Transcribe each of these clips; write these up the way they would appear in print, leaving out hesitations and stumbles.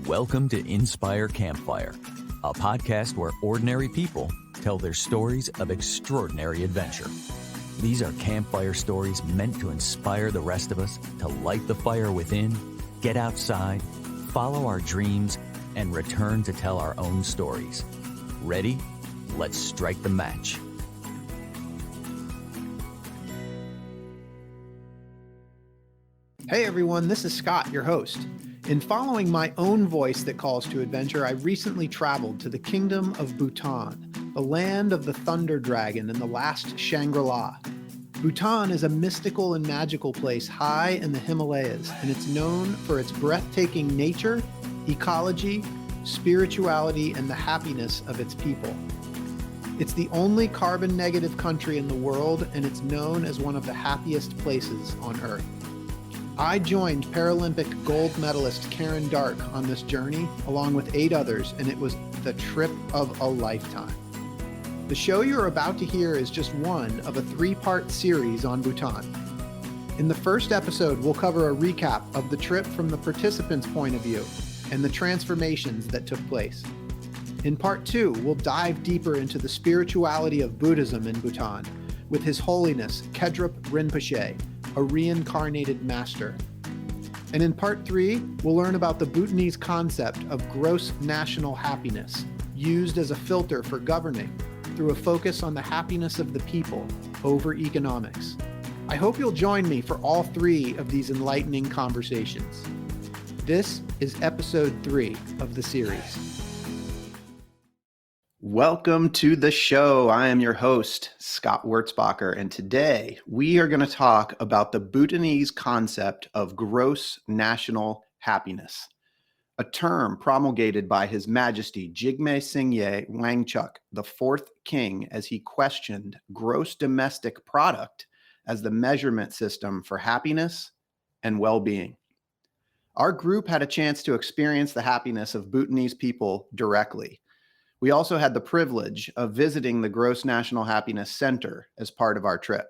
Welcome to Inspire Campfire, a podcast where ordinary people tell their stories of extraordinary adventure. These are campfire stories meant to inspire the rest of us to light the fire within, get outside, follow our dreams, and return to tell our own stories. Ready? Let's strike the match. Hey everyone, this is Scott, your host. In following my own voice that calls to adventure, I recently traveled to the kingdom of Bhutan, the land of the thunder dragon and the last Shangri-La. Bhutan is a mystical and magical place high in the Himalayas, and it's known for its breathtaking nature, ecology, spirituality, and the happiness of its people. It's the only carbon-negative country in the world, and it's known as one of the happiest places on Earth. I joined Paralympic gold medalist Karen Darke on this journey, along with 8 others, and it was the trip of a lifetime. The show you're about to hear is just one of a 3-part series on Bhutan. In the first episode, we'll cover a recap of the trip from the participants' point of view and the transformations that took place. In part 2, we'll dive deeper into the spirituality of Buddhism in Bhutan with His Holiness Khedrup Rinpoche, a reincarnated master. And in part 3, we'll learn about the Bhutanese concept of gross national happiness, used as a filter for governing through a focus on the happiness of the people over economics. I hope you'll join me for all 3 of these enlightening conversations. This is episode 3 of the series. Welcome to the show. I am your host, Scott Wurzbacher, and today we are going to talk about the Bhutanese concept of gross national happiness, a term promulgated by His Majesty Jigme Singye Wangchuck, the 4th king, as he questioned gross domestic product as the measurement system for happiness and well-being. Our group had a chance to experience the happiness of Bhutanese people directly. We also had the privilege of visiting the Gross National Happiness Center as part of our trip.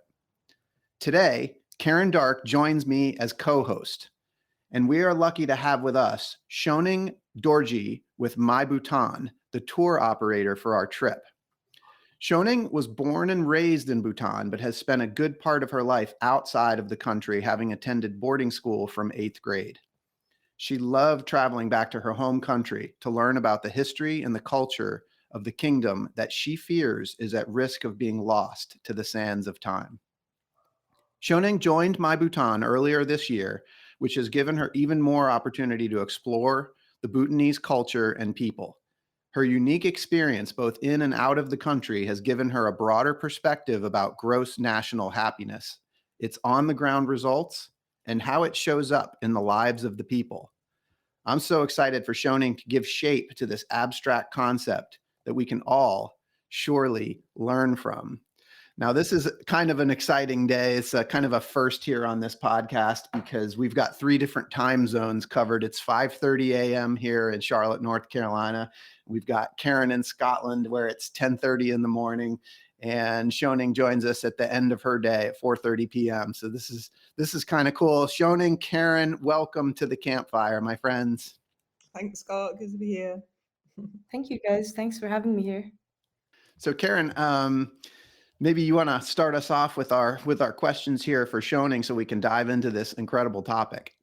Today, Karen Darke joins me as co-host, and we are lucky to have with us Choening Dorji with MyBhutan, the tour operator for our trip. Choening was born and raised in Bhutan, but has spent a good part of her life outside of the country, having attended boarding school from 8th grade. She loved traveling back to her home country to learn about the history and the culture of the kingdom that she fears is at risk of being lost to the sands of time. Choening joined MyBhutan earlier this year, which has given her even more opportunity to explore the Bhutanese culture and people. Her unique experience both in and out of the country has given her a broader perspective about gross national happiness, its on-the-ground results, and how it shows up in the lives of the people. I'm so excited for Choening to give shape to this abstract concept that we can all surely learn from. Now, this is kind of an exciting day. It's a kind of a first here on this podcast because we've got 3 different time zones covered. It's 5:30 a.m. here in Charlotte, North Carolina. We've got Karen in Scotland where it's 10:30 in the morning. And Choening joins us at the end of her day at 4:30 p.m. So this is kind of cool. Choening, Karen, welcome to the campfire, my friends. Thanks, Scott. Good to be here. Thank you, guys. Thanks for having me here. So Karen, maybe you want to start us off with our questions here for Choening so we can dive into this incredible topic.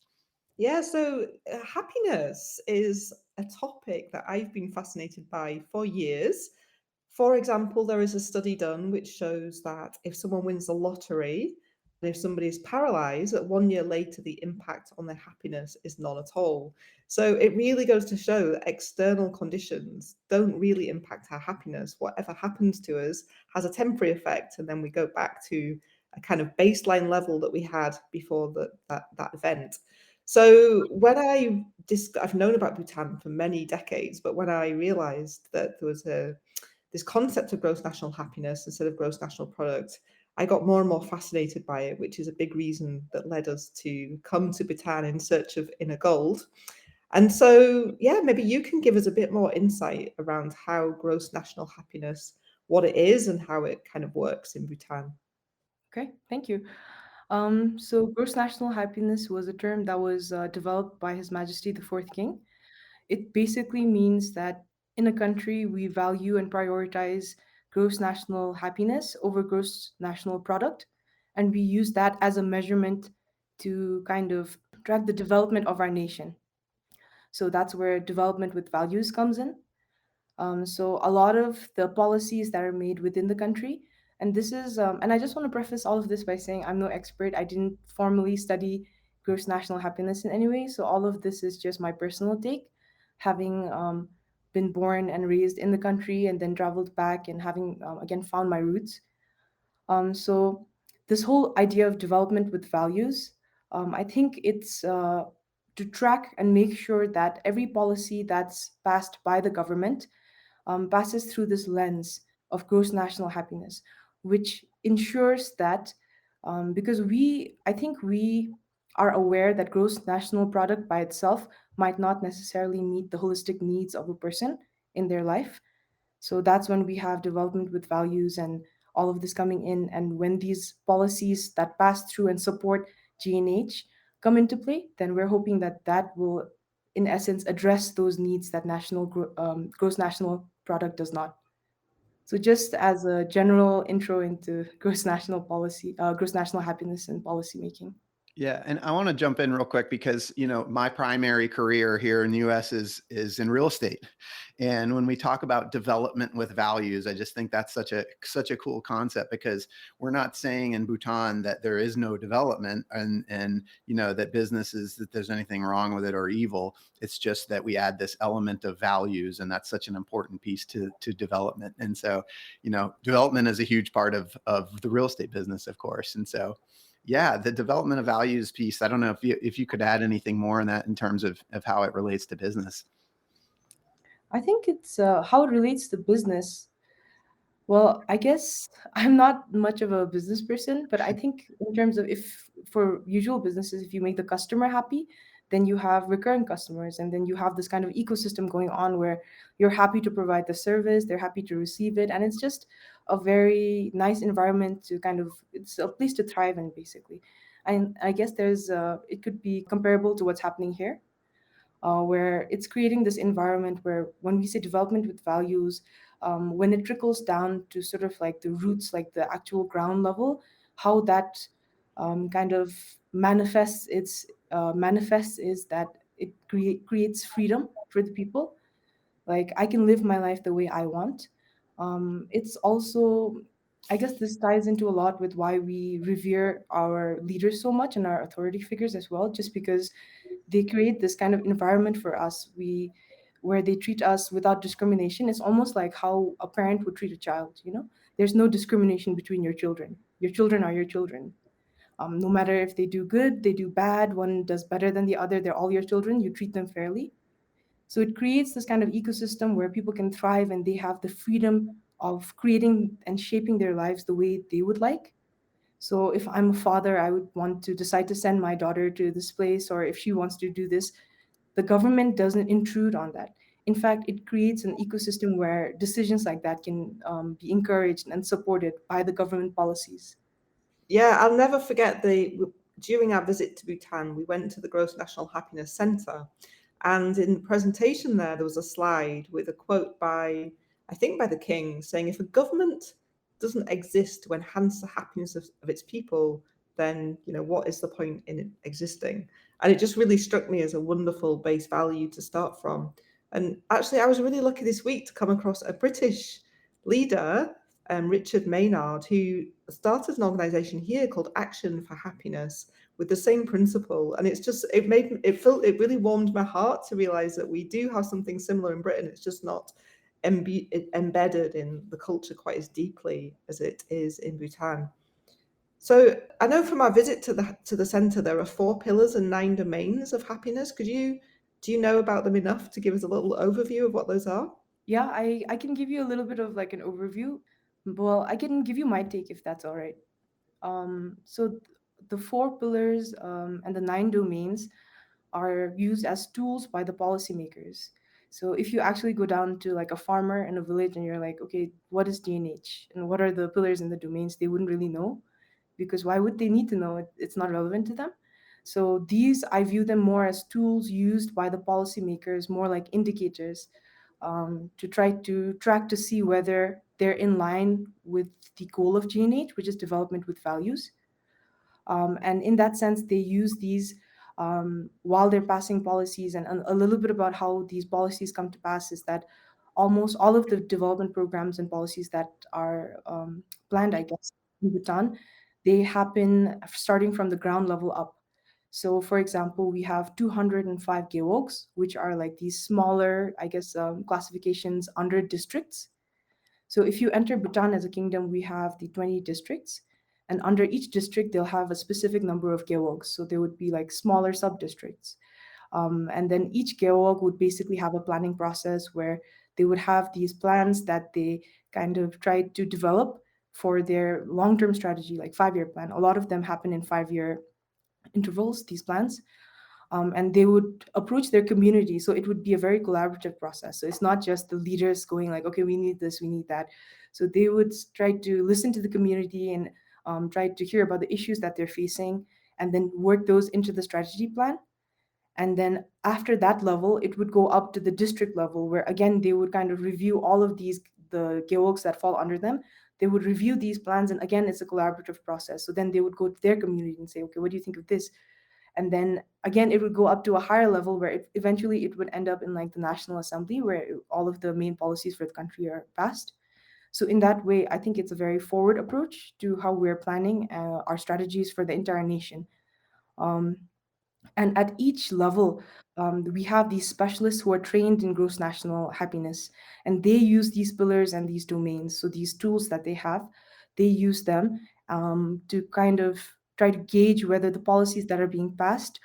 Yeah, so happiness is a topic that I've been fascinated by for years. For example, there is a study done which shows that if someone wins the lottery, and if somebody is paralyzed, that 1 year later, the impact on their happiness is none at all. So it really goes to show that external conditions don't really impact our happiness. Whatever happens to us has a temporary effect, and then we go back to a kind of baseline level that we had before that event. So when I've known about Bhutan for many decades, but when I realized that there was this concept of gross national happiness instead of gross national product, I got more and more fascinated by it, which is a big reason that led us to come to Bhutan in search of inner gold. And so, yeah, maybe you can give us a bit more insight around how gross national happiness, what it is and how it kind of works in Bhutan. Okay, thank you. So gross national happiness was a term that was developed by His Majesty the 4th King. It basically means that in a country, we value and prioritize gross national happiness over gross national product. And we use that as a measurement to kind of track the development of our nation. So that's where development with values comes in. So a lot of the policies that are made within the country, and this is, and I just want to preface all of this by saying I'm no expert. I didn't formally study gross national happiness in any way. So all of this is just my personal take, having been born and raised in the country and then traveled back and having again found my roots. So this whole idea of development with values, I think it's to track and make sure that every policy that's passed by the government passes through this lens of gross national happiness, which ensures that because I think we are aware that gross national product by itself might not necessarily meet the holistic needs of a person in their life. So that's when we have development with values and all of this coming in. And when these policies that pass through and support GNH come into play, then we're hoping that that will, in essence, address those needs that gross national product does not. So just as a general intro into gross national happiness and policy making. Yeah, and I want to jump in real quick because my primary career here in the U.S. is in real estate, and when we talk about development with values, I just think that's such a cool concept because we're not saying in Bhutan that there is no development and that businesses that there's anything wrong with it or evil. It's just that we add this element of values, and that's such an important piece to development. And so, development is a huge part of the real estate business, of course, and so. Yeah, the development of values piece. I don't know if you could add anything more on that in terms of how it relates to business. I think it's how it relates to business. Well, I guess I'm not much of a business person, but I think in terms of if for usual businesses, if you make the customer happy, then you have recurring customers, and then you have this kind of ecosystem going on where you're happy to provide the service, they're happy to receive it, and it's just a very nice environment to kind of it's a place to thrive in basically. And I guess it could be comparable to what's happening here where it's creating this environment where when we say development with values, when it trickles down to sort of like the roots, like the actual ground level, how that kind of manifests is that it creates freedom for the people. Like I can live my life the way I want. It's also, I guess, this ties into a lot with why we revere our leaders so much and our authority figures as well, just because they create this kind of environment for us where they treat us without discrimination. It's almost like how a parent would treat a child, there's no discrimination between your children are your children. No matter if they do good, they do bad, one does better than the other, they're all your children, you treat them fairly. So it creates this kind of ecosystem where people can thrive and they have the freedom of creating and shaping their lives the way they would like. So if I'm a father, I would want to decide to send my daughter to this place, or if she wants to do this, the government doesn't intrude on that. In fact, it creates an ecosystem where decisions like that can be encouraged and supported by the government policies. Yeah, I'll never forget during our visit to Bhutan, we went to the Gross National Happiness Centre, and in the presentation there was a slide with a quote by, I think, by the king, saying, "If a government doesn't exist to enhance the happiness of its people, then what is the point in it existing?" And it just really struck me as a wonderful base value to start from. And actually, I was really lucky this week to come across a British leader, Richard Maynard, who started an organization here called Action for Happiness with the same principle. And it really warmed my heart to realize that we do have something similar in Britain. It's just not embedded in the culture quite as deeply as it is in Bhutan. So I know from our visit to the centre, there are 4 pillars and 9 domains of happiness. Do you know about them enough to give us a little overview of what those are? Yeah, I can give you a little bit of like an overview. Well, I can give you my take if that's all right. So the 4 pillars and the 9 domains are used as tools by the policymakers. So if you actually go down to like a farmer in a village and you're like, okay, what is DNH and what are the pillars and the domains, they wouldn't really know because why would they need to know? It's not relevant to them. So these, I view them more as tools used by the policymakers, more like indicators, to try to track to see whether they're in line with the goal of GNH, which is development with values. And in that sense, they use these while they're passing policies. And a little bit about how these policies come to pass is that almost all of the development programs and policies that are planned, I guess, in Bhutan, they happen starting from the ground level up. So, for example, we have 205 geogs, which are like these smaller, I guess, classifications under districts. So if you enter Bhutan as a kingdom, we have the 20 districts. And under each district, they'll have a specific number of geogs. So there would be like smaller sub districts. And then each geog would basically have a planning process where they would have these plans that they kind of try to develop for their long term strategy, like 5 year plan. A lot of them happen in 5 year intervals, these plans. And they would approach their community. So it would be a very collaborative process. So it's not just the leaders going like, okay, we need this, we need that. So they would try to listen to the community and try to hear about the issues that they're facing and then work those into the strategy plan. And then after that level, it would go up to the district level where again, they would kind of review all of these, the geogs that fall under them. They would review these plans. And again, it's a collaborative process. So then they would go to their community and say, okay, what do you think of this? And then again it would go up to a higher level where eventually it would end up in like the National Assembly where all of the main policies for the country are passed. So in that way, I think it's a very forward approach to how we're planning our strategies for the entire nation. um, and at each level, we have these specialists who are trained in gross national happiness, and they use these pillars and these domains. So these tools that they use them to kind of try to gauge whether the policies that are being passed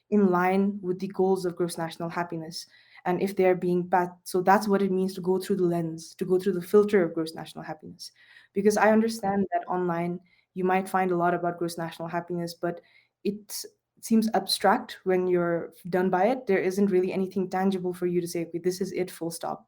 in line with the goals of gross national happiness. And if they're being passed, so that's what it means to go through the lens, to go through the filter of gross national happiness. Because I understand that online you might find a lot about gross national happiness, but it seems abstract when you're done by it. There isn't really anything tangible for you to say, okay, this is it, full stop.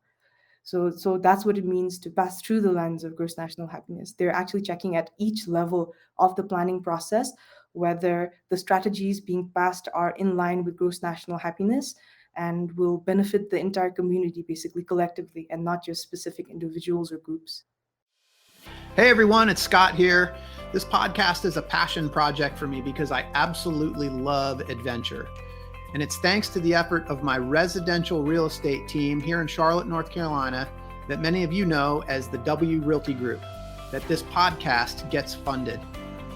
So that's what it means to pass through the lens of gross national happiness. They're actually checking at each level of the planning process whether the strategies being passed are in line with gross national happiness and will benefit the entire community, basically collectively, and not just specific individuals or groups. Hey everyone, it's Scott here. This podcast is a passion project for me because I absolutely love adventure. And it's thanks to the effort of my residential real estate team here in Charlotte, North Carolina, that many of you know as the W Realty Group, that this podcast gets funded.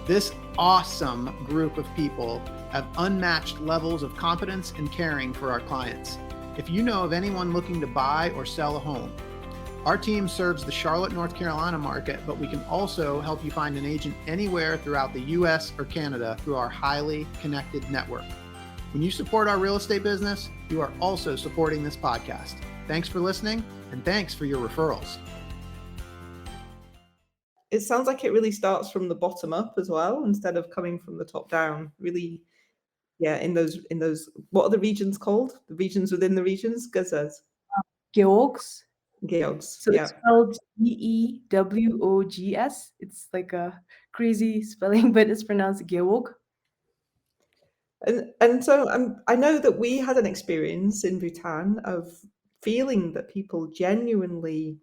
This awesome group of people have unmatched levels of competence and caring for our clients. If you know of anyone looking to buy or sell a home, our team serves the Charlotte, North Carolina market, but we can also help you find an agent anywhere throughout the US or Canada through our highly connected network. When you support our real estate business, you are also supporting this podcast. Thanks for listening, and thanks for your referrals. It sounds like it really starts from the bottom up as well, instead of coming from the top down. Really, yeah, in those what are the regions called? The regions within the regions? Gazas. Geogs. Geogs. So Yeah. it's spelled Gewogs. It's like a crazy spelling, but it's pronounced Geog. And so I know that we had an experience in Bhutan of feeling that people genuinely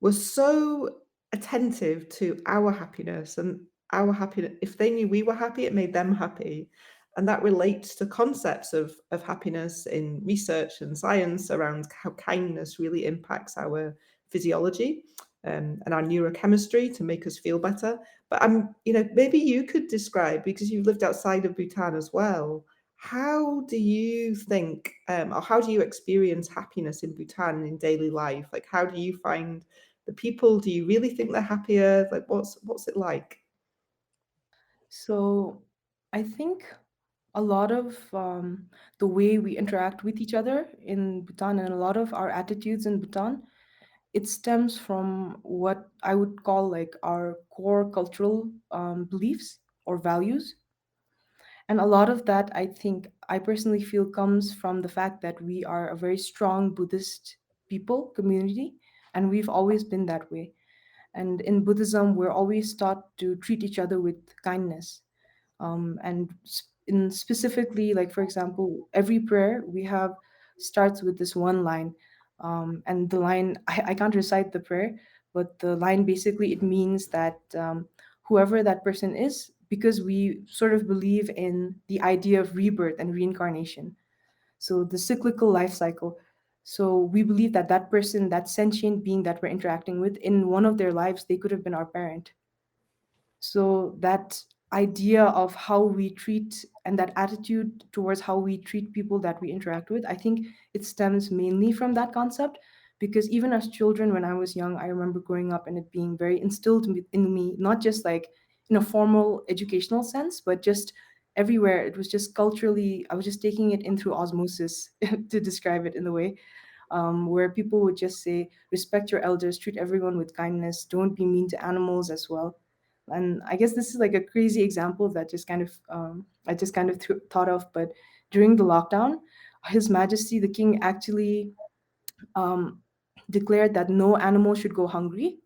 were so attentive to our happiness and our happiness. If they knew we were happy, it made them happy. And that relates to concepts of happiness in research and science around how kindness really impacts our physiology and our neurochemistry to make us feel better. But maybe you could describe, because you've lived outside of Bhutan as well, how do you think, or how do you experience happiness in Bhutan in daily life? Like, how do you find the people? Do you really think they're happier? Like, what's it like? So I think a lot of the way we interact with each other in Bhutan and a lot of our attitudes in Bhutan, it stems from what I would call like our core cultural beliefs or values. And a lot of that, I think, I personally feel comes from the fact that we are a very strong Buddhist people community, and we've always been that way. And in Buddhism, we're always taught to treat each other with kindness. And in specifically, like for example, every prayer we have starts with this one line, and the line I can't recite the prayer, but the line basically it means that whoever that person is, because we sort of believe in the idea of rebirth and reincarnation, so the cyclical life cycle. So we believe that that person, that sentient being that we're interacting with, in one of their lives, they could have been our parent. So that idea of how we treat and that attitude towards how we treat people that we interact with, I think it stems mainly from that concept. Because even as children, when I was young, I remember growing up and it being very instilled in me, not just like in a formal educational sense, but just everywhere. It was just culturally, I was just taking it in through osmosis to describe it in the way, where people would just say, respect your elders, treat everyone with kindness, don't be mean to animals as well. And I guess this is like a crazy example that just kind of I just kind of thought of. But during the lockdown, His Majesty the King actually um, declared that no animal should go hungry,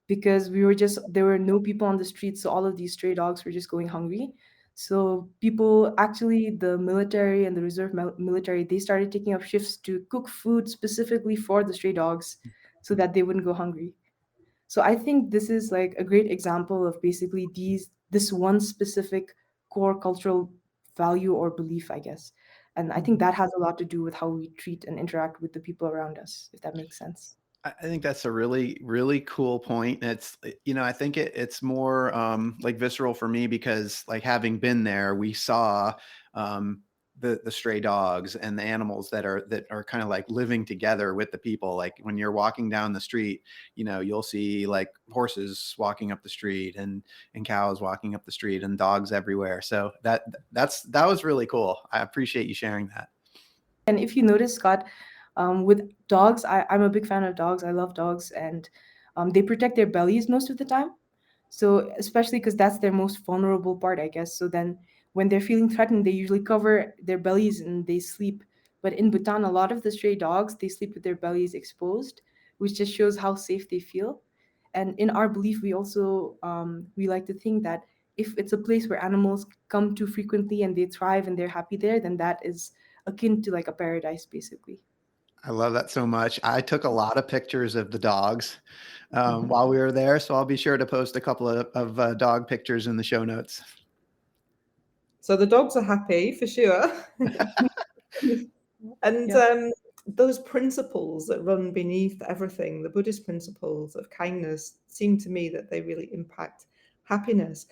because we were just there were no people on the streets, so all of these stray dogs were just going hungry. So people actually, the military and the reserve military, they started taking up shifts to cook food specifically for the stray dogs so that they wouldn't go hungry. So I think this is like a great example of basically this one specific core cultural value or belief, I guess. And I think Mhm. that has a lot to do with how we treat and interact with the people around us, if that makes sense. I think that's a really, really cool point. It's, I think it's more like visceral for me because, like, having been there, we saw um, the stray dogs and the animals that are kind of like living together with the people. Like when you're walking down the street, you'll see like horses walking up the street and cows walking up the street and dogs everywhere. So that was really cool. I appreciate you sharing that. And if you notice, Scott, with dogs, I'm a big fan of dogs. I love dogs, and they protect their bellies most of the time. So, especially because that's their most vulnerable part, I guess. So then, when they're feeling threatened, they usually cover their bellies and they sleep. But in Bhutan, a lot of the stray dogs they sleep with their bellies exposed, which just shows how safe they feel. And in our belief, we also we like to think that if it's a place where animals come to frequently and they thrive and they're happy there, then that is akin to like a paradise, basically. I love that so much. I took a lot of pictures of the dogs Mhm. while we were there, so I'll be sure to post a couple of dog pictures in the show notes. So the dogs are happy for sure. And Yeah. those principles that run beneath everything, the Buddhist principles of kindness, seem to me that they really impact happiness.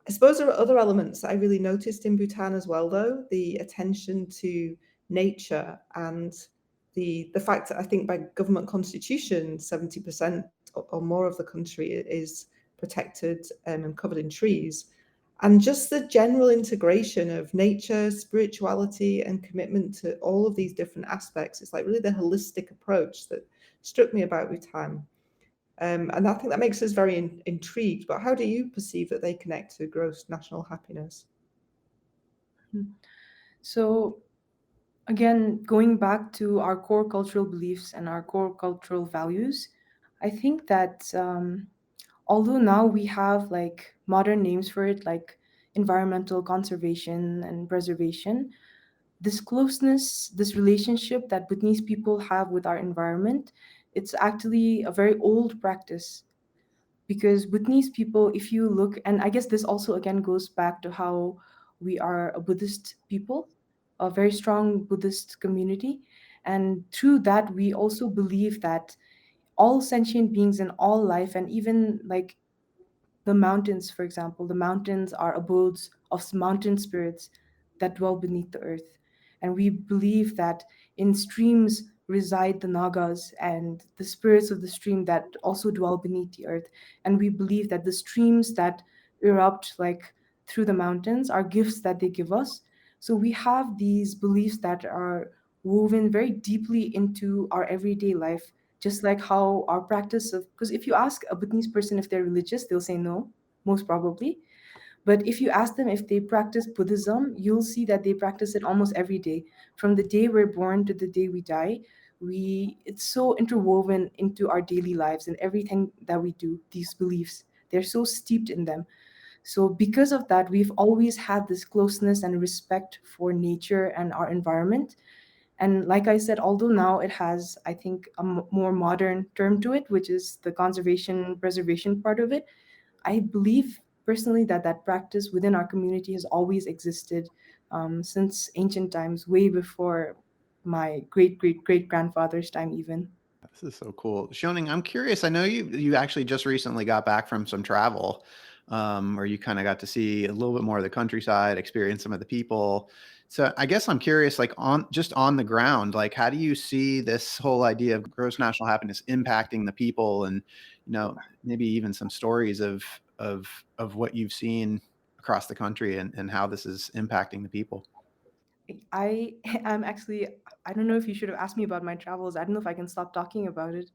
I suppose there are other elements that I really noticed in Bhutan as well, though the attention to nature and the fact that I think by government constitution, 70% or more of the country is protected and covered in trees. And just the general integration of nature, spirituality, and commitment to all of these different aspects. It's like really the holistic approach that struck me about Bhutan. And I think that makes us very intrigued. But how do you perceive that they connect to gross national happiness? Mhm. So again, going back to our core cultural beliefs and our core cultural values, I think that although now we have like modern names for it, like environmental conservation and preservation, this closeness, this relationship that Bhutanese people have with our environment, it's actually a very old practice. Because Bhutanese people, if you look, and I guess this also again goes back to how we are a Buddhist people, a very strong Buddhist community. And through that, we also believe that all sentient beings and all life, and even like the mountains, for example, the mountains are abodes of mountain spirits that dwell beneath the earth. And we believe that in streams reside the Nagas and the spirits of the stream that also dwell beneath the earth. And we believe that the streams that erupt like through the mountains are gifts that they give us. So we have these beliefs that are woven very deeply into our everyday life, just like how our practice of, because if you ask a Bhutanese person if they're religious, they'll say no, most probably. But if you ask them if they practice Buddhism, you'll see that they practice it almost every day. From the day we're born to the day we die, we it's so interwoven into our daily lives and everything that we do, these beliefs. They're so steeped in them. So because of that, we've always had this closeness and respect for nature and our environment. And like I said, although now it has, I think, a more modern term to it, which is the conservation preservation part of it, I believe personally that that practice within our community has always existed since ancient times, way before my great great great grandfather's time, even. This is so cool. Shoning, I'm curious. I know you actually just recently got back from some travel, where you kind of got to see a little bit more of the countryside, experience some of the people. So I guess I'm curious, like on the ground, like how do you see this whole idea of gross national happiness impacting the people, and maybe even some stories of what you've seen across the country, and how this is impacting the people. I am actually, I don't know if you should have asked me about my travels. I don't know if I can stop talking about it.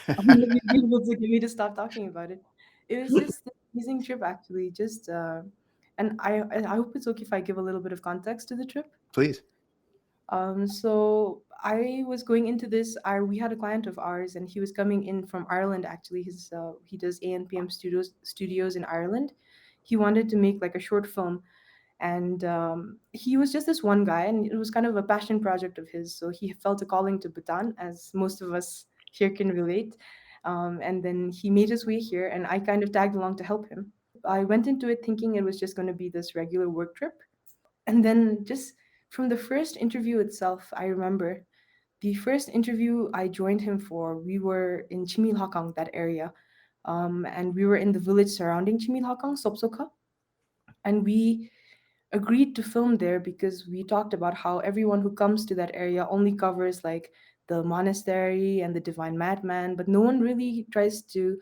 I don't know if you'd be able to get me to stop talking about it. It was just an amazing trip, actually. And I hope it's okay if I give a little bit of context to the trip. Please. So I was going into this. We had a client of ours, and he was coming in from Ireland. Actually, he does ANPM studios in Ireland. He wanted to make like a short film, and he was just this one guy, and it was kind of a passion project of his. So he felt a calling to Bhutan, as most of us here can relate. And then he made his way here, and I kind of tagged along to help him. I went into it thinking it was just going to be this regular work trip, and then just from the first interview itself, I remember the first interview I joined him for. We were in Chimilhakang, that area, and we were in the village surrounding Chimilhakang, Sopsoka, and we agreed to film there because we talked about how everyone who comes to that area only covers like the monastery and the divine madman, but no one really tries to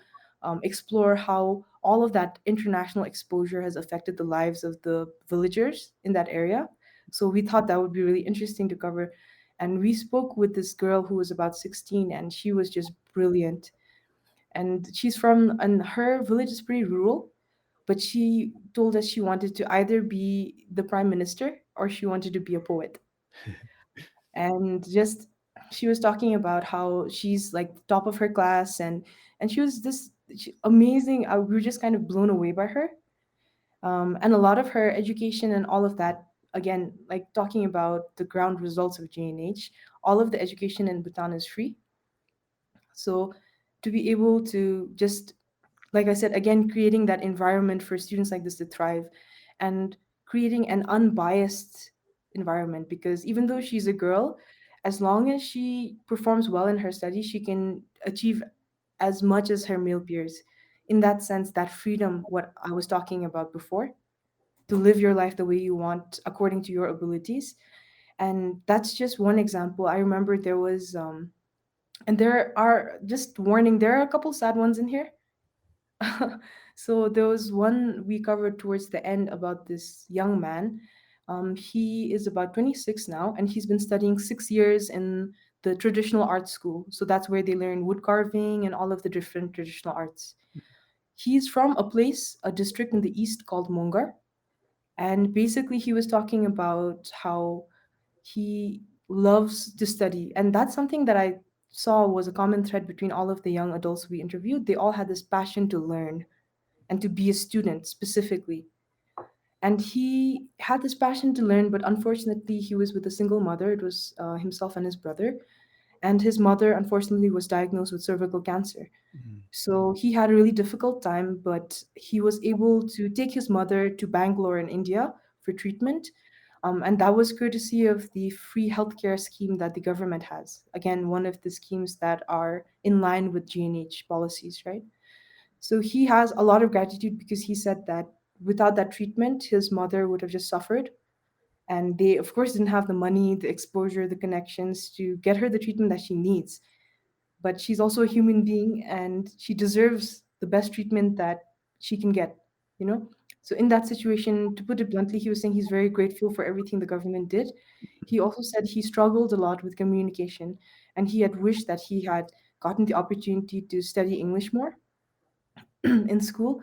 explore how all of that international exposure has affected the lives of the villagers in that area. So we thought that would be really interesting to cover. And we spoke with this girl who was about 16, and she was just brilliant. And and her village is pretty rural, but she told us she wanted to either be the prime minister or she wanted to be a poet. And just she was talking about how she's like top of her class, and she was amazing. We were just kind of blown away by her. And a lot of her education and all of that, again, like talking about the ground results of JNH, all of the education in Bhutan is free. So to be able to just, like I said, again, creating that environment for students like this to thrive, and creating an unbiased environment, because even though she's a girl, as long as she performs well in her studies, she can achieve as much as her male peers. In that sense, that freedom, what I was talking about before, to live your life the way you want according to your abilities. And that's just one example. I remember there was, and there are, just warning, there are a couple sad ones in here. So there was one we covered towards the end about this young man. He is about 26 now, and he's been studying 6 years in the traditional art school. So that's where they learn wood carving and all of the different traditional arts. He's from a place, a district in the east called Mongar. And basically, he was talking about how he loves to study. And that's something that I saw was a common thread between all of the young adults we interviewed. They all had this passion to learn and to be a student specifically. And he had this passion to learn, but unfortunately, he was with a single mother. It was himself and his brother. And his mother, unfortunately, was diagnosed with cervical cancer. Mhm. So he had a really difficult time, but he was able to take his mother to Bangalore in India for treatment. And that was courtesy of the free healthcare scheme that the government has. Again, one of the schemes that are in line with GNH policies, right? So he has a lot of gratitude because he said that without that treatment, his mother would have just suffered. And they, of course, didn't have the money, the exposure, the connections to get her the treatment that she needs. But she's also a human being, and she deserves the best treatment that she can get, you know? So, in that situation, to put it bluntly, he was saying he's very grateful for everything the government did. He also said he struggled a lot with communication, and he had wished that he had gotten the opportunity to study English more in school.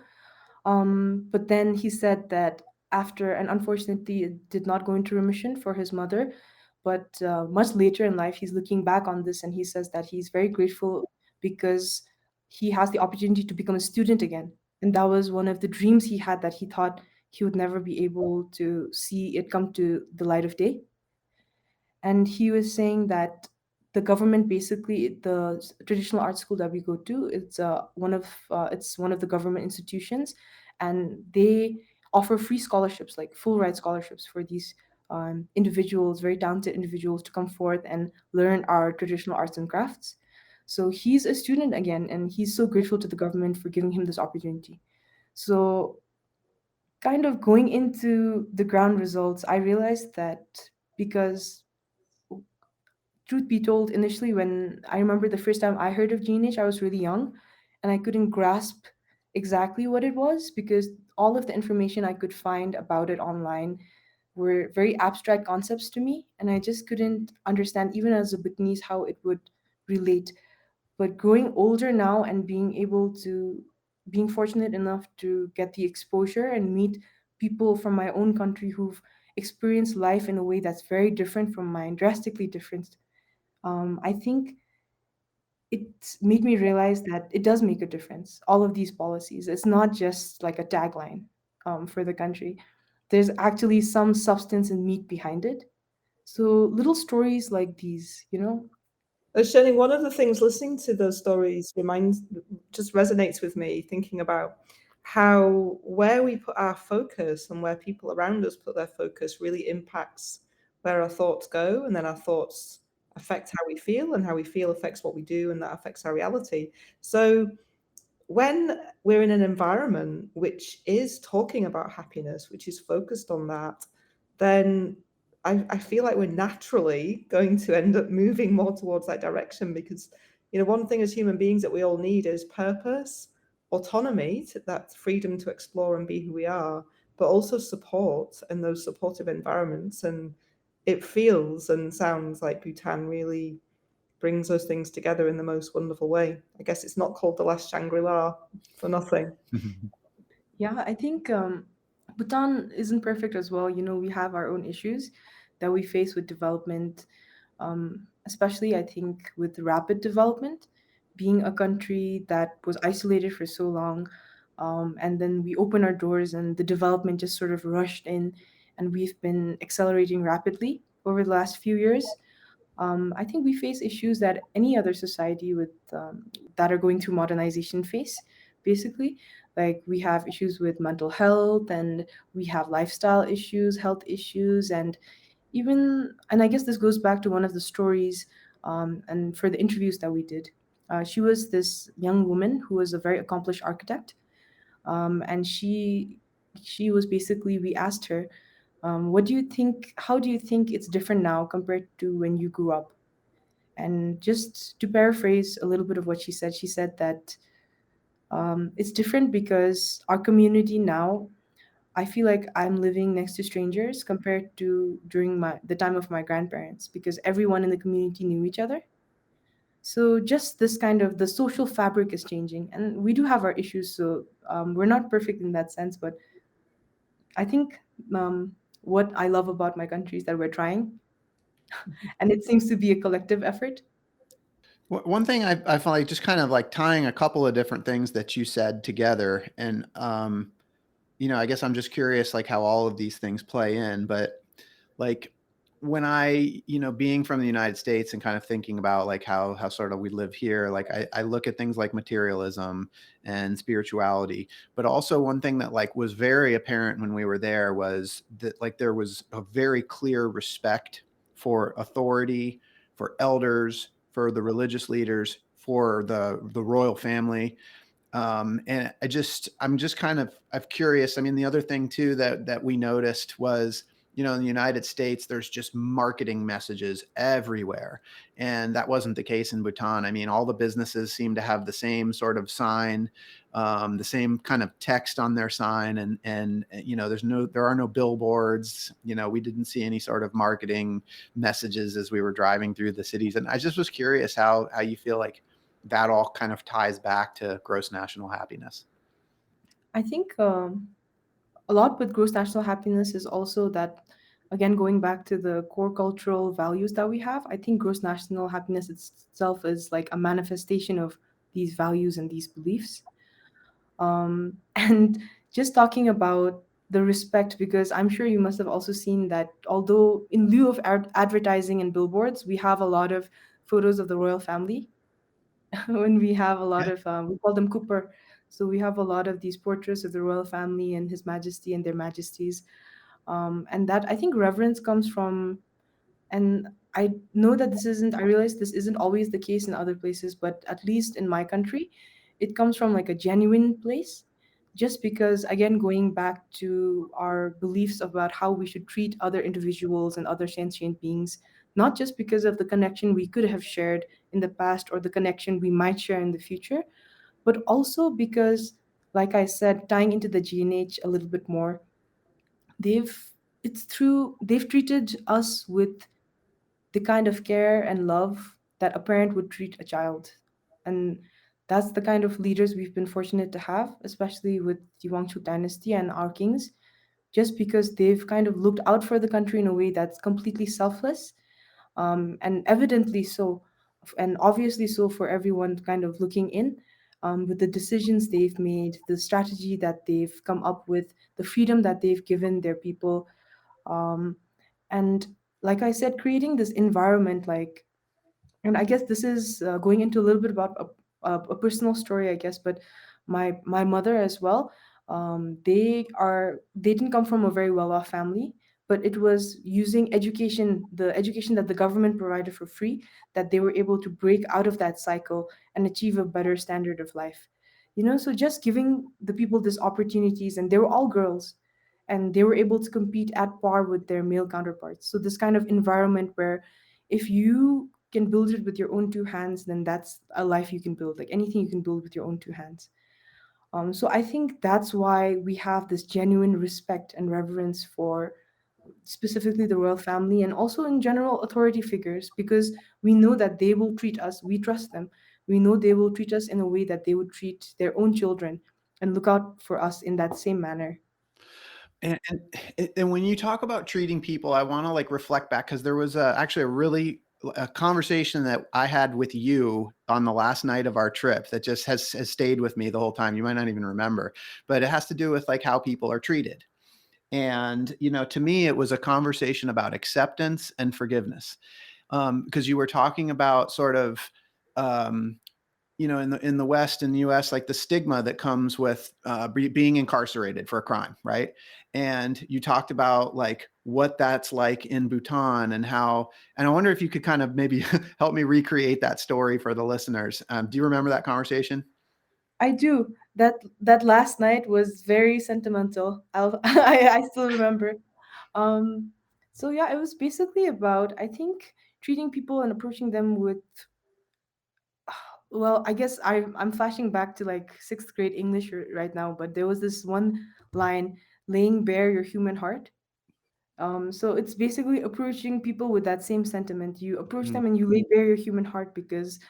But then he said that after, and unfortunately, it did not go into remission for his mother. But much later in life, he's looking back on this and he says that he's very grateful because he has the opportunity to become a student again. And that was one of the dreams he had that he thought he would never be able to see it come to the light of day. And he was saying that the government, basically the traditional art school that we go to, it's one of the government institutions, and they offer free scholarships, like full ride scholarships for these individuals, very talented individuals, to come forth and learn our traditional arts and crafts. So he's a student again, and he's so grateful to the government for giving him this opportunity. So, kind of going into the ground results, I realized that, because truth be told, initially, when I remember the first time I heard of GNH, I was really young and I couldn't grasp exactly what it was, because all of the information I could find about it online were very abstract concepts to me. And I just couldn't understand, even as a Bhutanese, how it would relate. But growing older now and being fortunate enough to get the exposure and meet people from my own country who've experienced life in a way that's very different from mine, drastically different, I think it made me realize that it does make a difference. All of these policies, it's not just like a tagline for the country. There's actually some substance and meat behind it. So little stories like these, Shirley, one of the things listening to those stories just resonates with me, thinking about how where we put our focus and where people around us put their focus really impacts where our thoughts go, and then our thoughts affect how we feel, and how we feel affects what we do, and that affects our reality. So when we're in an environment which is talking about happiness, which is focused on that, then I feel like we're naturally going to end up moving more towards that direction, because, one thing as human beings that we all need is purpose, autonomy, that freedom to explore and be who we are, but also support and those supportive environments. And it feels and sounds like Bhutan really brings those things together in the most wonderful way. I guess it's not called the last Shangri-La for nothing. Yeah, I think Bhutan isn't perfect as well. We have our own issues that we face with development, especially I think with rapid development, being a country that was isolated for so long. And then we open our doors and the development just sort of rushed in, and we've been accelerating rapidly over the last few years. I think we face issues that any other society with that are going through modernization face. Basically, like we have issues with mental health, and we have lifestyle issues, health issues, and I guess this goes back to one of the stories, and for the interviews that we did. She was this young woman who was a very accomplished architect, and she was basically, we asked her, what do you think? How do you think it's different now compared to when you grew up? And just to paraphrase a little bit of what she said that it's different because our community now, I feel like I'm living next to strangers compared to during the time of my grandparents, because everyone in the community knew each other. So just this kind of the social fabric is changing, and we do have our issues. So we're not perfect in that sense, but I think what I love about my country is that we're trying, and it seems to be a collective effort. One thing I felt like just kind of like tying a couple of different things that you said together, and I guess I'm just curious like how all of these things play in, but like when I, being from the United States and kind of thinking about like how sort of we live here, like I look at things like materialism and spirituality, but also one thing that like was very apparent when we were there was that like there was a very clear respect for authority, for elders, for the religious leaders, for the royal family. And I'm just I'm curious. I mean, the other thing too that we noticed was, in the United States, there's just marketing messages everywhere. And that wasn't the case in Bhutan. I mean, all the businesses seem to have the same sort of sign, the same kind of text on their sign. And there are no billboards. We didn't see any sort of marketing messages as we were driving through the cities. And I just was curious how you feel like that all kind of ties back to gross national happiness. I think a lot with gross national happiness is also that, again, going back to the core cultural values that we have, I think gross national happiness itself is like a manifestation of these values and these beliefs. And just talking about the respect, because I'm sure you must have also seen that although in lieu of advertising and billboards, we have a lot of photos of the royal family. When we have a lot Yeah. of, we call them Cooper. So we have a lot of these portraits of the royal family and His Majesty and their Majesties. And that, I think, reverence comes from, and I know that this isn't, I realize this isn't always the case in other places, but at least in my country, it comes from like a genuine place. Just because, again, going back to our beliefs about how we should treat other individuals and other sentient beings, not just because of the connection we could have shared in the past or the connection we might share in the future, but also because, like I said, tying into the GNH a little bit more, they've they've treated us with the kind of care and love that a parent would treat a child. And that's the kind of leaders we've been fortunate to have, especially with the Wangchu dynasty and our kings, just because they've kind of looked out for the country in a way that's completely selfless, and evidently so, and obviously so for everyone kind of looking in. With the decisions they've made, the strategy that they've come up with, the freedom that they've given their people, um, and like I said, creating this environment, like, and I guess this is going into a little bit about a personal story, I guess, but my mother as well. They didn't come from a very well off family, but it was using education, the education that the government provided for free, that they were able to break out of that cycle and achieve a better standard of life. So just giving the people these opportunities, and they were all girls, and they were able to compete at par with their male counterparts. So this kind of environment where if you can build it with your own two hands, then that's a life you can build. Like anything you can build with your own two hands. So I think that's why we have this genuine respect and reverence for specifically the royal family and also in general authority figures, because we know that they will treat us, we trust them. We know they will treat us in a way that they would treat their own children and look out for us in that same manner. And when you talk about treating people, I want to like reflect back because there was actually a really a conversation that I had with you on the last night of our trip that just has stayed with me the whole time. You might not even remember, but it has to do with like how people are treated. And to me, it was a conversation about acceptance and forgiveness, because you were talking about sort of um, in the West, in the U.S., like the stigma that comes with being incarcerated for a crime, right? And you talked about like what that's like in Bhutan and how, and I wonder if you could kind of maybe help me recreate that story for the listeners. Do you remember that conversation? I do. That last night was very sentimental. I still remember. Um, so yeah, it was basically about, I think, treating people and approaching them with, well, I guess I'm flashing back to like sixth grade English right now, but there was this one line, laying bare your human heart. So it's basically approaching people with that same sentiment. You approach Mm. them and you lay bare your human heart, because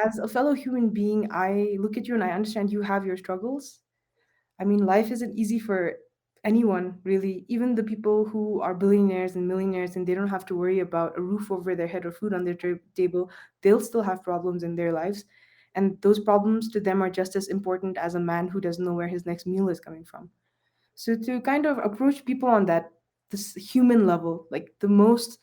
as a fellow human being, I look at you and I understand you have your struggles. I mean, life isn't easy for anyone, really. Even the people who are billionaires and millionaires and they don't have to worry about a roof over their head or food on their table, they'll still have problems in their lives. And those problems to them are just as important as a man who doesn't know where his next meal is coming from. So to kind of approach people on this human level, like the most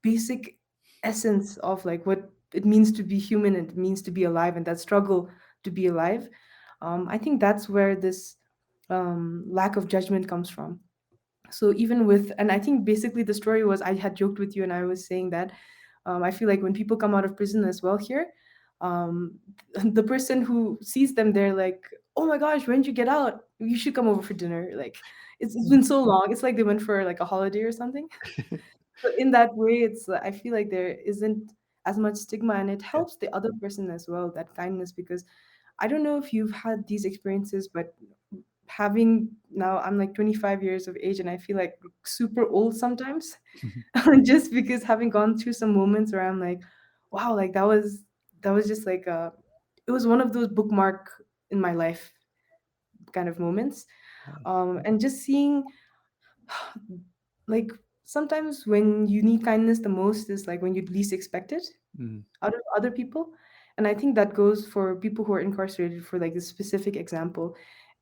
basic essence of like what it means to be human and it means to be alive and that struggle to be alive, I think that's where this lack of judgment comes from. So even with, and I think basically the story was, I had joked with you and I was saying that I feel like when people come out of prison as well here, um, the person who sees them, they're like, oh my gosh, when did you get out? You should come over for dinner. Like it's been so long. It's like they went for like a holiday or something. So in that way, it's, I feel like there isn't as much stigma, and it Yeah. helps the other person as well, that kindness. Because I don't know if you've had these experiences, but having, now I'm like 25 years of age and I feel like super old sometimes, just because having gone through some moments where I'm like, wow, like that was just like it was one of those bookmark in my life kind of moments. And just seeing, like, sometimes when you need kindness the most is like when you'd least expect it Mm. out of other people. And I think that goes for people who are incarcerated for like this specific example.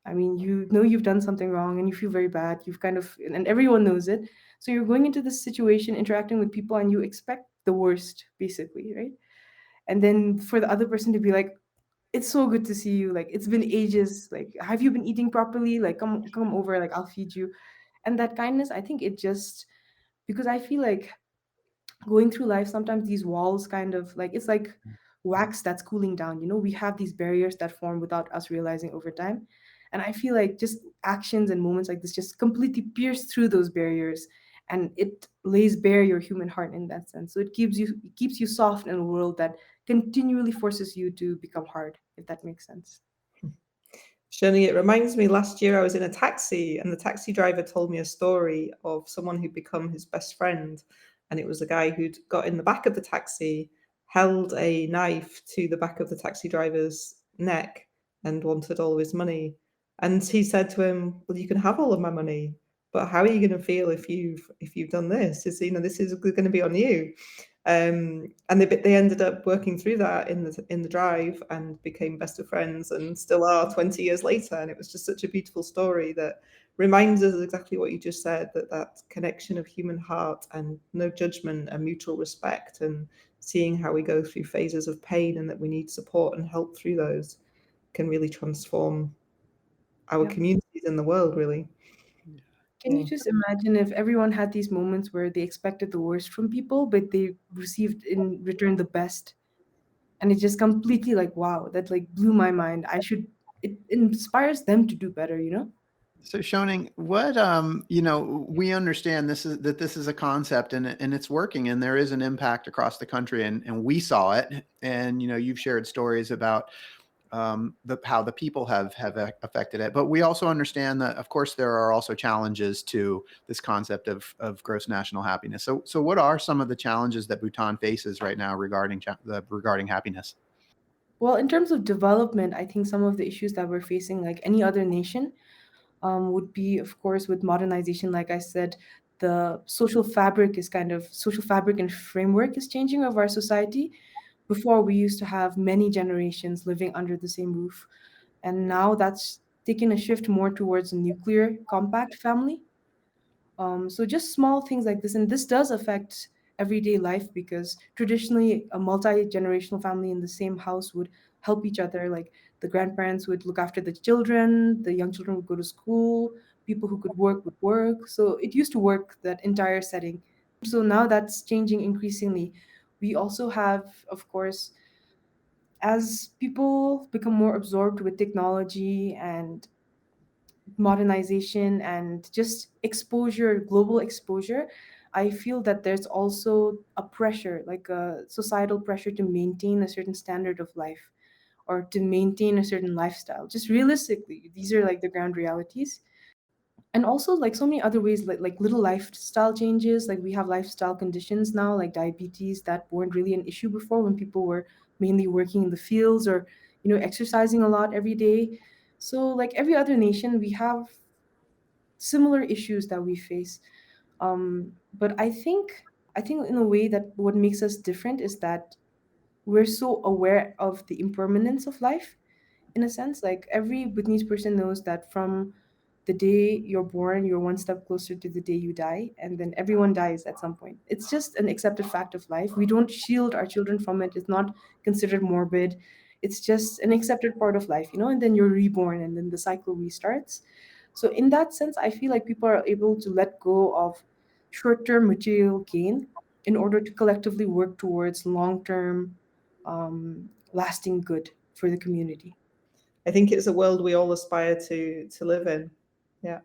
I mean, you know you've done something wrong and you feel very bad. You've kind of, and everyone knows it. So you're going into this situation, interacting with people, and you expect the worst, basically, right? And then for the other person to be like, it's so good to see you. Like, it's been ages. Like, have you been eating properly? Like, come over. Like, I'll feed you. And that kindness, I think it just, because I feel like going through life, sometimes these walls kind of like, it's like wax that's cooling down. We have these barriers that form without us realizing over time. And I feel like just actions and moments like this just completely pierce through those barriers, and it lays bare your human heart in that sense. So it keeps you soft in a world that continually forces you to become hard, if that makes sense. Shirley, it reminds me last year I was in a taxi and the taxi driver told me a story of someone who'd become his best friend. And it was a guy who'd got in the back of the taxi, held a knife to the back of the taxi driver's neck and wanted all of his money. And he said to him, "Well, you can have all of my money, but how are you going to feel if you've done this? This is going to be on you." And they ended up working through that in the drive and became best of friends and still are 20 years later. And it was just such a beautiful story that reminds us exactly what you just said, that connection of human heart and no judgment and mutual respect, and seeing how we go through phases of pain and that we need support and help through those can really transform our Yeah. communities in the world, really. Can you just imagine if everyone had these moments where they expected the worst from people, but they received in return the best? And it just completely like, wow, that like blew my mind. It inspires them to do better. So Shoning, what we understand this is a concept, and it's working, and there is an impact across the country, and we saw it. And you've shared stories about how the people have affected it, but we also understand that, of course, there are also challenges to this concept of gross national happiness. So what are some of the challenges that Bhutan faces right now regarding happiness? Well, in terms of development, I think some of the issues that we're facing, like any other nation, would be, of course, with modernization. Like I said, the social fabric and framework is changing of our society. Before, we used to have many generations living under the same roof, and now that's taken a shift more towards a nuclear compact family. So just small things like this, and this does affect everyday life because traditionally a multi-generational family in the same house would help each other. Like the grandparents would look after the children, the young children would go to school, people who could work would work. So it used to work, that entire setting. So now that's changing increasingly. We also have, of course, as people become more absorbed with technology and modernization and just exposure, global exposure, I feel that there's also a pressure, like a societal pressure to maintain a certain standard of life or to maintain a certain lifestyle. Just realistically, these are like the ground realities. And also like so many other ways, like little lifestyle changes. Like we have lifestyle conditions now, like diabetes, that weren't really an issue before when people were mainly working in the fields or exercising a lot every day. So like every other nation, we have similar issues that we face. But I think in a way that what makes us different is that we're so aware of the impermanence of life, in a sense. Like every Bhutanese person knows that from the day you're born, you're one step closer to the day you die, and then everyone dies at some point. It's just an accepted fact of life. We don't shield our children from it. It's not considered morbid. It's just an accepted part of life. And then you're reborn, and then the cycle restarts. So in that sense, I feel like people are able to let go of short-term material gain in order to collectively work towards long-term, lasting good for the community. I think it's a world we all aspire to live in. Yeah.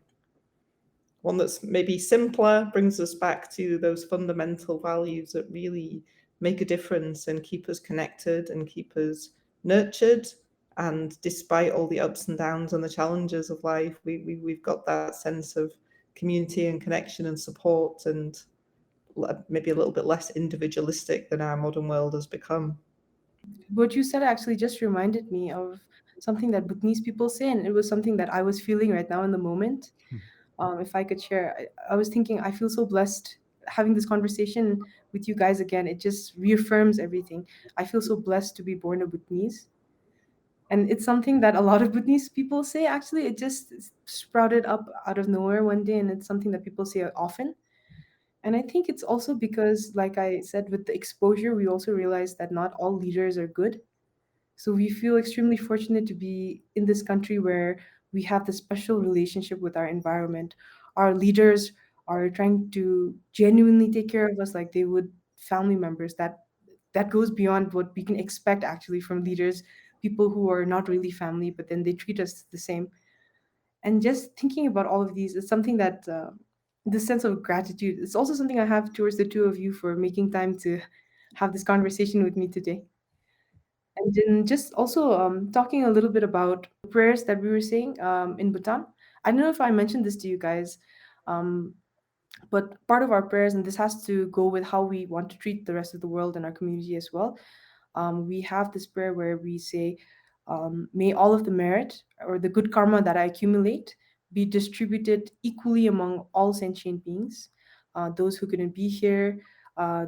One that's maybe simpler, brings us back to those fundamental values that really make a difference and keep us connected and keep us nurtured. And despite all the ups and downs and the challenges of life, we've got that sense of community and connection and support, and maybe a little bit less individualistic than our modern world has become. What you said actually just reminded me of something that Bhutanese people say, and it was something that I was feeling right now in the moment. If I could share, I was thinking I feel so blessed having this conversation with you guys again, it just reaffirms everything. I feel so blessed to be born a Bhutanese. And it's something that a lot of Bhutanese people say. Actually, it just sprouted up out of nowhere one day, and it's something that people say often. And I think it's also because, like I said, with the exposure, we also realize that not all leaders are good. So we feel extremely fortunate to be in this country where we have this special relationship with our environment. Our leaders are trying to genuinely take care of us like they would family members. That goes beyond what we can expect actually from leaders, people who are not really family, but then they treat us the same. And just thinking about all of these is something that this sense of gratitude is also something I have towards the two of you for making time to have this conversation with me today. And then just also talking a little bit about the prayers that we were saying in Bhutan. I don't know if I mentioned this to you guys, um, but part of our prayers, and this has to go with how we want to treat the rest of the world and our community as well. We have this prayer where we say, may all of the merit or the good karma that I accumulate be distributed equally among all sentient beings, those who couldn't be here,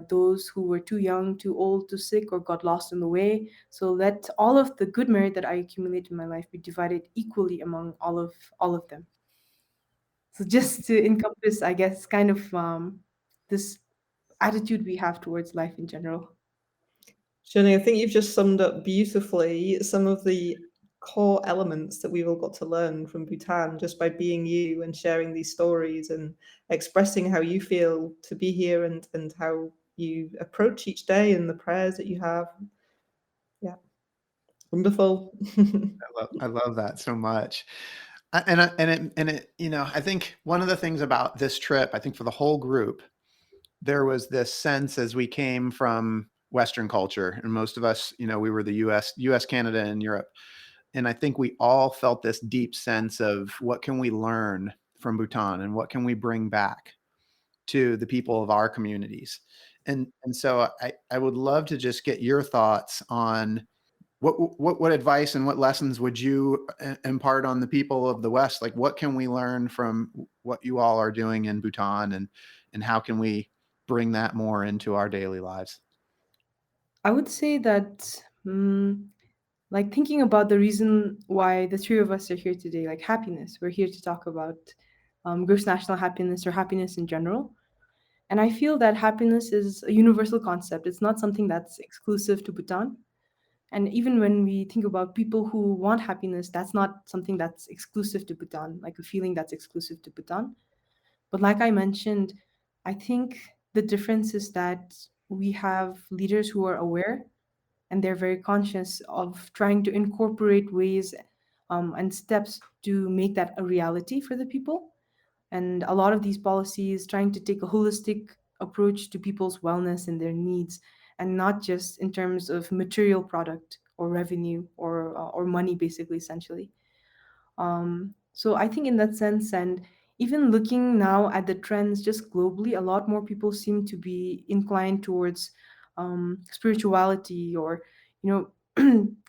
those who were too young, too old, too sick, or got lost in the way. So let all of the good merit that I accumulate in my life be divided equally among all of them. So just to encompass, I guess, kind of this attitude we have towards life in general. Shani, I think you've just summed up beautifully some of the core elements that we've all got to learn from Bhutan just by being you and sharing these stories and expressing how you feel to be here and how you approach each day and the prayers that you have. Yeah, wonderful. I love that so much. I think one of the things about this trip, I think for the whole group, there was this sense as we came from Western culture, and most of us, we were the US, Canada, and Europe. And I think we all felt this deep sense of what can we learn from Bhutan and what can we bring back to the people of our communities. And so I would love to just get your thoughts on what advice and what lessons would you impart on the people of the West? Like, what can we learn from what you all are doing in Bhutan, and how can we bring that more into our daily lives? I would say that, like thinking about the reason why the three of us are here today, like happiness, we're here to talk about gross national happiness or happiness in general. And I feel that happiness is a universal concept. It's not something that's exclusive to Bhutan. And even when we think about people who want happiness, that's not something that's exclusive to Bhutan, like a feeling that's exclusive to Bhutan. But like I mentioned, I think the difference is that we have leaders who are aware and they're very conscious of trying to incorporate ways and steps to make that a reality for the people. And a lot of these policies trying to take a holistic approach to people's wellness and their needs, and not just in terms of material product or revenue or money, basically, essentially. So I think in that sense, and even looking now at the trends just globally, a lot more people seem to be inclined towards spirituality, or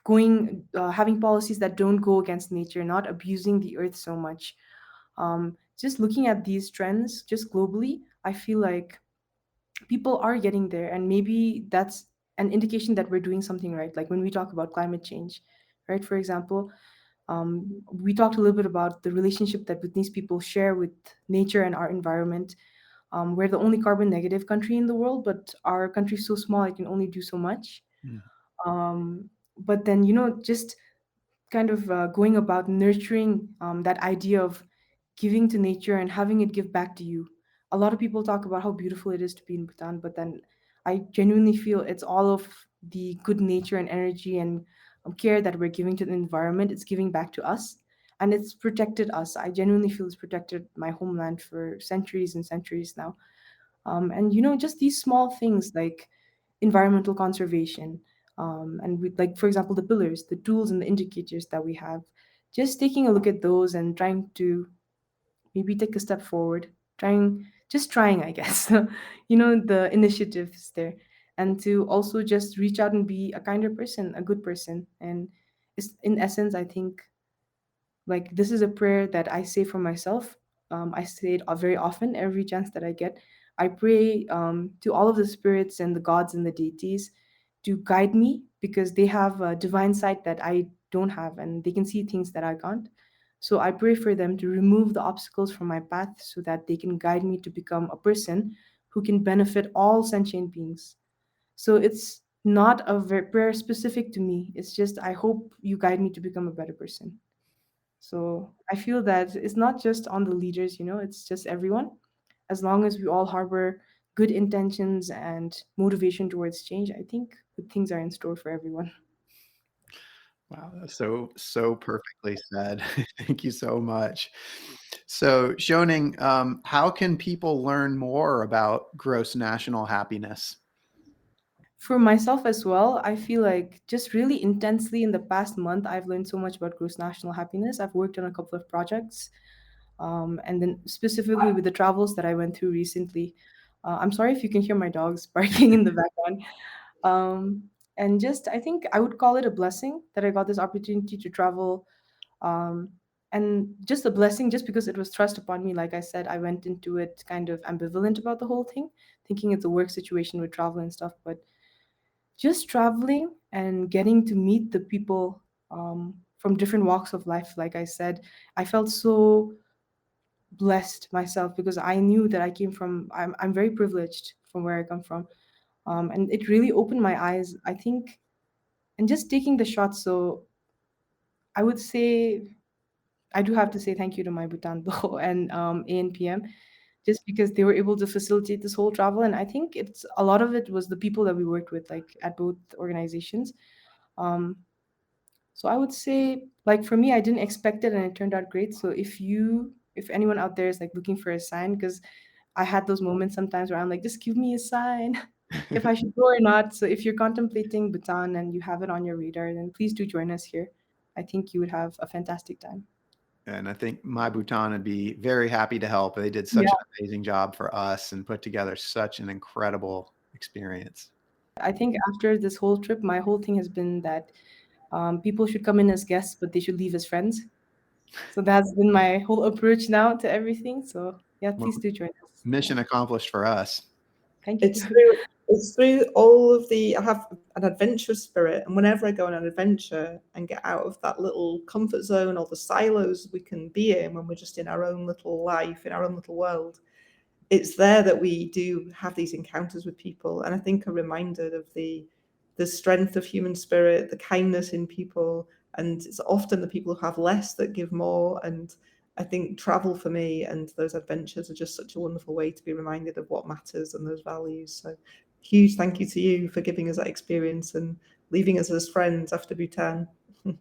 going having policies that don't go against nature, not abusing the earth so much. Just looking at these trends just globally, I feel like people are getting there, and maybe that's an indication that we're doing something right. Like when we talk about climate change, right? For example, we talked a little bit about the relationship that Bhutanese people share with nature and our environment. We're the only carbon negative country in the world, but our country is so small, it can only do so much. Mm. But then, just kind of going about nurturing that idea of giving to nature and having it give back to you. A lot of people talk about how beautiful it is to be in Bhutan, but then I genuinely feel it's all of the good nature and energy and care that we're giving to the environment. It's giving back to us, and it's protected us. I genuinely feel it's protected my homeland for centuries and centuries now. And just these small things like environmental conservation, and with, like, for example, the pillars, the tools and the indicators that we have, just taking a look at those and trying to maybe take a step forward, trying, I guess, the initiatives there, and to also just reach out and be a kinder person, a good person. And it's, in essence, I think, like, this is a prayer that I say for myself. I say it very often, every chance that I get. I pray to all of the spirits and the gods and the deities to guide me because they have a divine sight that I don't have and they can see things that I can't. So I pray for them to remove the obstacles from my path so that they can guide me to become a person who can benefit all sentient beings. So it's not a prayer specific to me. It's just, I hope you guide me to become a better person. So I feel that it's not just on the leaders, it's just everyone. As long as we all harbor good intentions and motivation towards change, I think good things are in store for everyone. Wow, that's so perfectly said. Thank you so much. So, Shoning, how can people learn more about gross national happiness? For myself as well, I feel like just really intensely in the past month, I've learned so much about gross national happiness. I've worked on a couple of projects, and then specifically with the travels that I went through recently. I'm sorry if you can hear my dogs barking in the background. Um, and just, I think I would call it a blessing that I got this opportunity to travel. Um, and just a blessing, just because it was thrust upon me. Like I said, I went into it kind of ambivalent about the whole thing, thinking it's a work situation with travel and stuff. But just traveling and getting to meet the people from different walks of life, like I said, I felt so blessed myself because I knew that I'm very privileged from where I come from. And it really opened my eyes, I think, and just taking the shot. So I would say, I do have to say thank you to MyBhutan though and ANPM, just because they were able to facilitate this whole travel. And I think it's a lot of it was the people that we worked with, like at both organizations. Um, so I would say, like for me, I didn't expect it and it turned out great. So if anyone out there is like looking for a sign, because I had those moments sometimes where I'm like, just give me a sign if I should go or not. So if you're contemplating Bhutan and you have it on your radar, then please do join us here. I think you would have a fantastic time. And I think MyBhutan would be very happy to help. They did such Yeah, an amazing job for us and put together such an incredible experience. I think after this whole trip, my whole thing has been that people should come in as guests, but they should leave as friends. So that's been my whole approach now to everything. So yeah, Well, please do join us. Yeah. mission accomplished for us. Thank It's you. through it's through all of the I have an adventurous spirit, and whenever I go on an adventure and get out of that little comfort zone or the silos we can be in when we're just in our own little life, in our own little world, it's there that we do have these encounters with people, and I think are reminded of the strength of human spirit, the kindness in people, and it's often the people who have less that give more. And I think travel for me and those adventures are just such a wonderful way to be reminded of what matters and those values. So huge thank you to you for giving us that experience and leaving us as friends after Bhutan. Of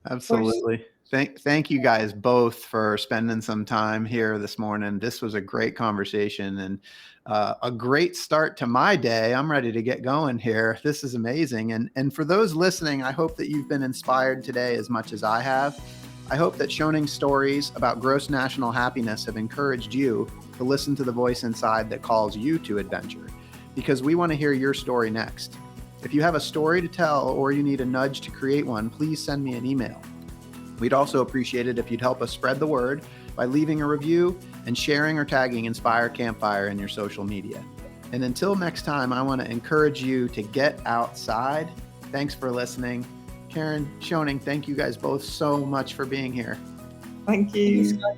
course. Absolutely. Thank you guys both for spending some time here this morning. This was a great conversation and a great start to my day. I'm ready to get going here. This is amazing. And for those listening, I hope that you've been inspired today as much as I have. I hope that Choening's stories about gross national happiness have encouraged you to listen to the voice inside that calls you to adventure, because we want to hear your story next. If you have a story to tell or you need a nudge to create one, please send me an email. We'd also appreciate it if you'd help us spread the word by leaving a review and sharing or tagging Inspire Campfire in your social media. And until next time, I want to encourage you to get outside. Thanks for listening. Karen, Choening, thank you guys both so much for being here. Thank Thank you, you. Scott.